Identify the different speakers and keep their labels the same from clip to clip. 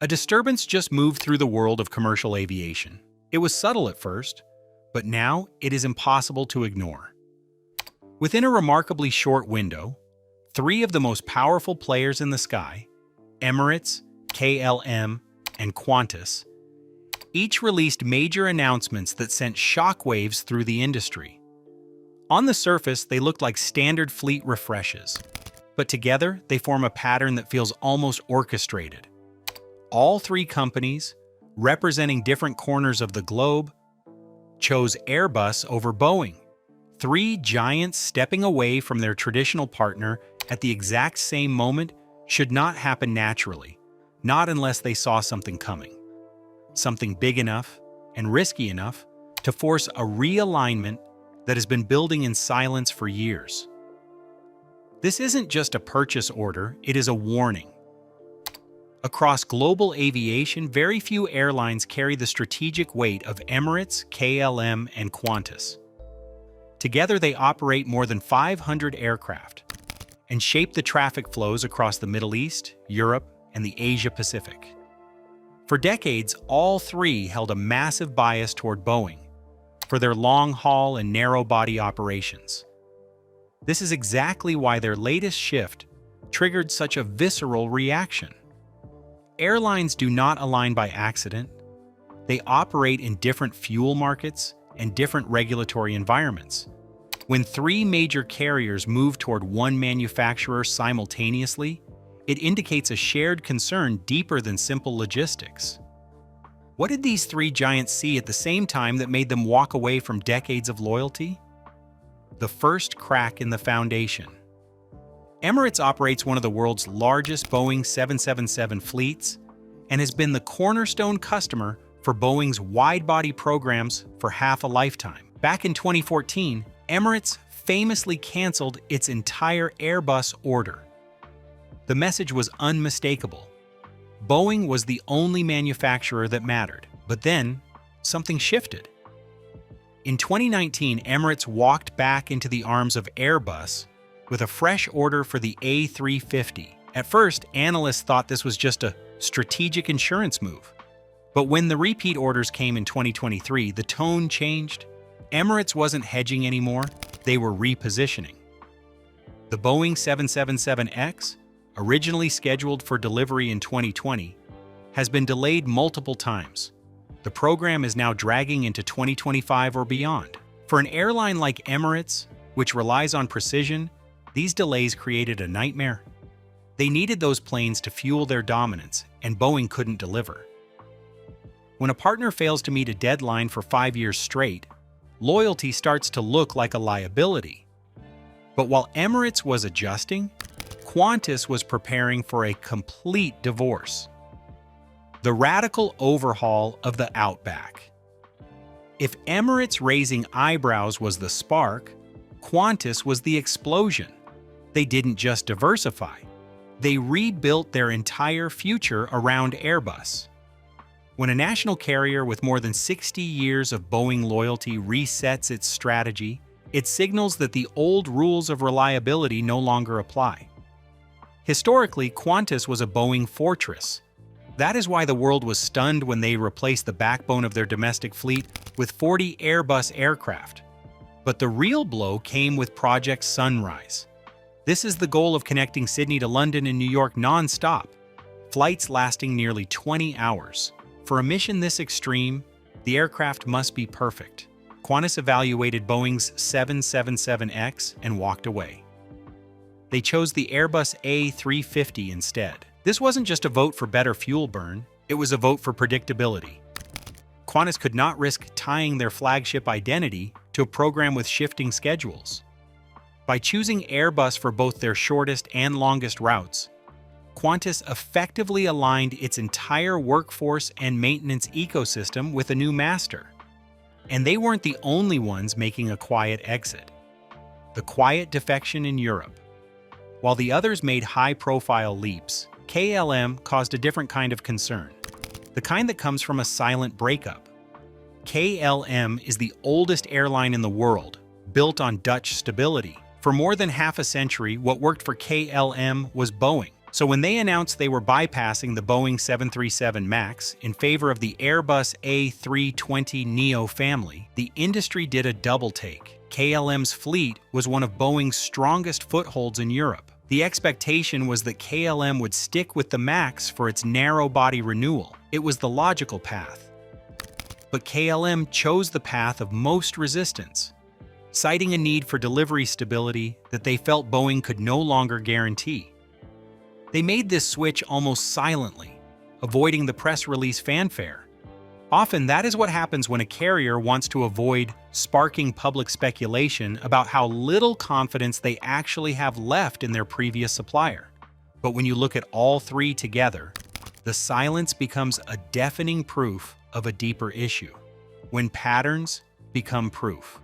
Speaker 1: A disturbance just moved through the world of commercial aviation. It was subtle at first, but now it is impossible to ignore. Within a remarkably short window, three of the most powerful players in the sky, Emirates, KLM, and Qantas, each released major announcements that sent shockwaves through the industry. On the surface, they looked like standard fleet refreshes, but together they form a pattern that feels almost orchestrated. All three companies, representing different corners of the globe, chose Airbus over Boeing, three giants stepping away from their traditional partner at the exact same moment should not happen naturally, not unless they saw something coming. Something big enough and risky enough to force a realignment that has been building in silence for years. This isn't just a purchase order, it is a warning. Across global aviation, very few airlines carry the strategic weight of Emirates, KLM, and Qantas. Together, they operate more than 500 aircraft and shape the traffic flows across the Middle East, Europe, and the Asia-Pacific. For decades, all three held a massive bias toward Boeing for their long-haul and narrow-body operations. This is exactly why their latest shift triggered such a visceral reaction. Airlines do not align by accident. They operate in different fuel markets and different regulatory environments. When three major carriers move toward one manufacturer simultaneously, it indicates a shared concern deeper than simple logistics. What did these three giants see at the same time that made them walk away from decades of loyalty? The first crack in the foundation. Emirates operates one of the world's largest Boeing 777 fleets and has been the cornerstone customer for Boeing's wide-body programs for half a lifetime. Back in 2014, Emirates famously canceled its entire Airbus order. The message was unmistakable. Boeing was the only manufacturer that mattered, but then something shifted. In 2019, Emirates walked back into the arms of Airbus with a fresh order for the A350. At first, analysts thought this was just a strategic insurance move. But when the repeat orders came in 2023, the tone changed. Emirates wasn't hedging anymore, they were repositioning. The Boeing 777X, originally scheduled for delivery in 2020, has been delayed multiple times. The program is now dragging into 2025 or beyond. For an airline like Emirates, which relies on precision, these delays created a nightmare. They needed those planes to fuel their dominance, and Boeing couldn't deliver. When a partner fails to meet a deadline for 5 years straight, loyalty starts to look like a liability. But while Emirates was adjusting, Qantas was preparing for a complete divorce. The radical overhaul of the Outback. If Emirates raising eyebrows was the spark, Qantas was the explosion. They didn't just diversify. They rebuilt their entire future around Airbus. When a national carrier with more than 60 years of Boeing loyalty resets its strategy, it signals that the old rules of reliability no longer apply. Historically, Qantas was a Boeing fortress. That is why the world was stunned when they replaced the backbone of their domestic fleet with 40 Airbus aircraft. But the real blow came with Project Sunrise. This is the goal of connecting Sydney to London and New York non-stop, flights lasting nearly 20 hours. For a mission this extreme, the aircraft must be perfect. Qantas evaluated Boeing's 777X and walked away. They chose the Airbus A350 instead. This wasn't just a vote for better fuel burn, it was a vote for predictability. Qantas could not risk tying their flagship identity to a program with shifting schedules. By choosing Airbus for both their shortest and longest routes, Qantas effectively aligned its entire workforce and maintenance ecosystem with a new master. And they weren't the only ones making a quiet exit. The quiet defection in Europe. While the others made high-profile leaps, KLM caused a different kind of concern. The kind that comes from a silent breakup. KLM is the oldest airline in the world, built on Dutch stability. For more than half a century, what worked for KLM was Boeing. So when they announced they were bypassing the Boeing 737 MAX in favor of the Airbus A320neo family, the industry did a double take. KLM's fleet was one of Boeing's strongest footholds in Europe. The expectation was that KLM would stick with the MAX for its narrow-body renewal. It was the logical path. But KLM chose the path of most resistance, citing a need for delivery stability that they felt Boeing could no longer guarantee. They made this switch almost silently, avoiding the press release fanfare. Often that is what happens when a carrier wants to avoid sparking public speculation about how little confidence they actually have left in their previous supplier. But when you look at all three together, the silence becomes a deafening proof of a deeper issue. When patterns become proof.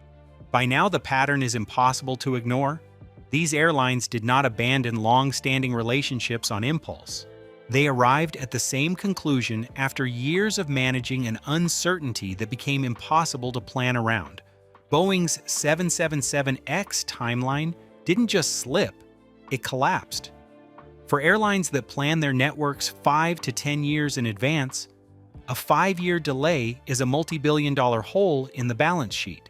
Speaker 1: By now the pattern is impossible to ignore. These airlines did not abandon long-standing relationships on impulse. They arrived at the same conclusion after years of managing an uncertainty that became impossible to plan around. Boeing's 777X timeline didn't just slip, it collapsed. For airlines that plan their networks 5 to 10 years in advance, a 5-year delay is a multi-billion-dollar hole in the balance sheet.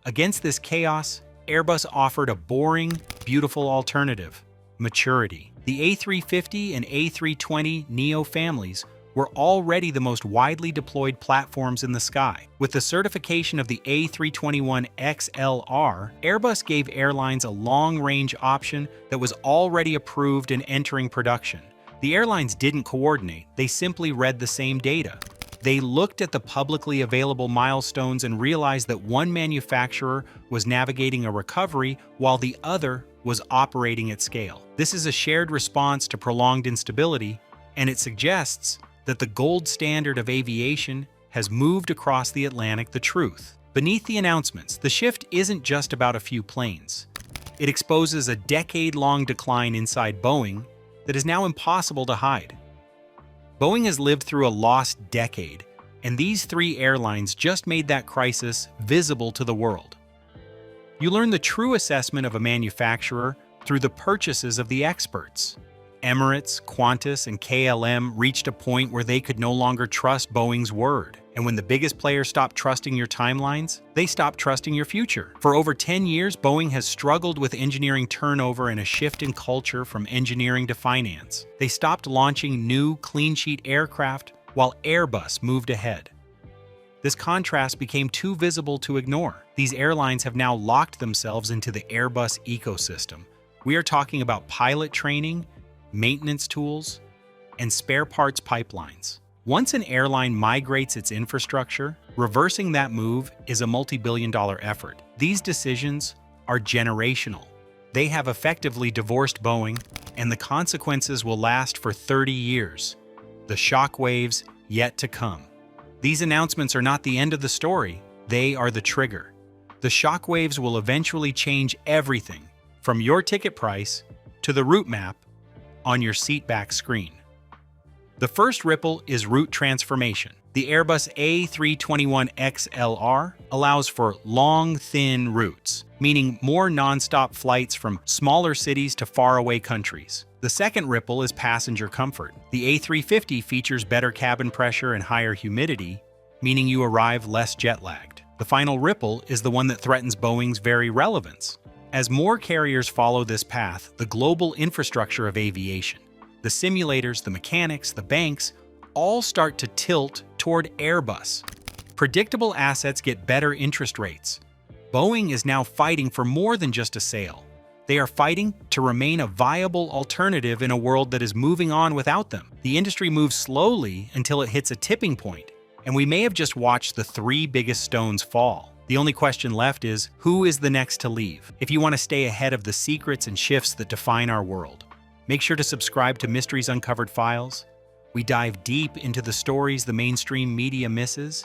Speaker 1: Against this chaos, Airbus offered a boring, beautiful alternative: maturity. The A350 and A320neo families were already the most widely deployed platforms in the sky. With the certification of the A321XLR, Airbus gave airlines a long-range option that was already approved and entering production. The airlines didn't coordinate, they simply read the same data. They looked at the publicly available milestones and realized that one manufacturer was navigating a recovery while the other was operating at scale. This is a shared response to prolonged instability, and it suggests that the gold standard of aviation has moved across the Atlantic. The truth. Beneath the announcements, the shift isn't just about a few planes. It exposes a decade-long decline inside Boeing that is now impossible to hide. Boeing has lived through a lost decade, and these three airlines just made that crisis visible to the world. You learn the true assessment of a manufacturer through the purchases of the experts. Emirates, Qantas, and KLM reached a point where they could no longer trust Boeing's word. And when the biggest players stop trusting your timelines, they stop trusting your future. For over 10 years, Boeing has struggled with engineering turnover and a shift in culture from engineering to finance. They stopped launching new, clean-sheet aircraft while Airbus moved ahead. This contrast became too visible to ignore. These airlines have now locked themselves into the Airbus ecosystem. We are talking about pilot training, maintenance tools, and spare parts pipelines. Once an airline migrates its infrastructure, reversing that move is a multi-billion-dollar effort. These decisions are generational. They have effectively divorced Boeing, and the consequences will last for 30 years. The shockwaves yet to come. These announcements are not the end of the story, they are the trigger. The shockwaves will eventually change everything, from your ticket price to the route map on your seatback screen. The first ripple is route transformation. The Airbus A321XLR allows for long, thin routes, meaning more non-stop flights from smaller cities to faraway countries. The second ripple is passenger comfort. The A350 features better cabin pressure and higher humidity, meaning you arrive less jet-lagged. The final ripple is the one that threatens Boeing's very relevance. As more carriers follow this path, the global infrastructure of aviation, the simulators, the mechanics, the banks, all start to tilt toward Airbus. Predictable assets get better interest rates. Boeing is now fighting for more than just a sale. They are fighting to remain a viable alternative in a world that is moving on without them. The industry moves slowly until it hits a tipping point, and we may have just watched the three biggest stones fall. The only question left is, who is the next to leave? If you want to stay ahead of the secrets and shifts that define our world, make sure to subscribe to Mysteries Uncovered Files. We dive deep into the stories the mainstream media misses,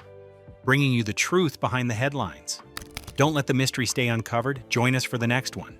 Speaker 1: bringing you the truth behind the headlines. Don't let the mystery stay uncovered. Join us for the next one.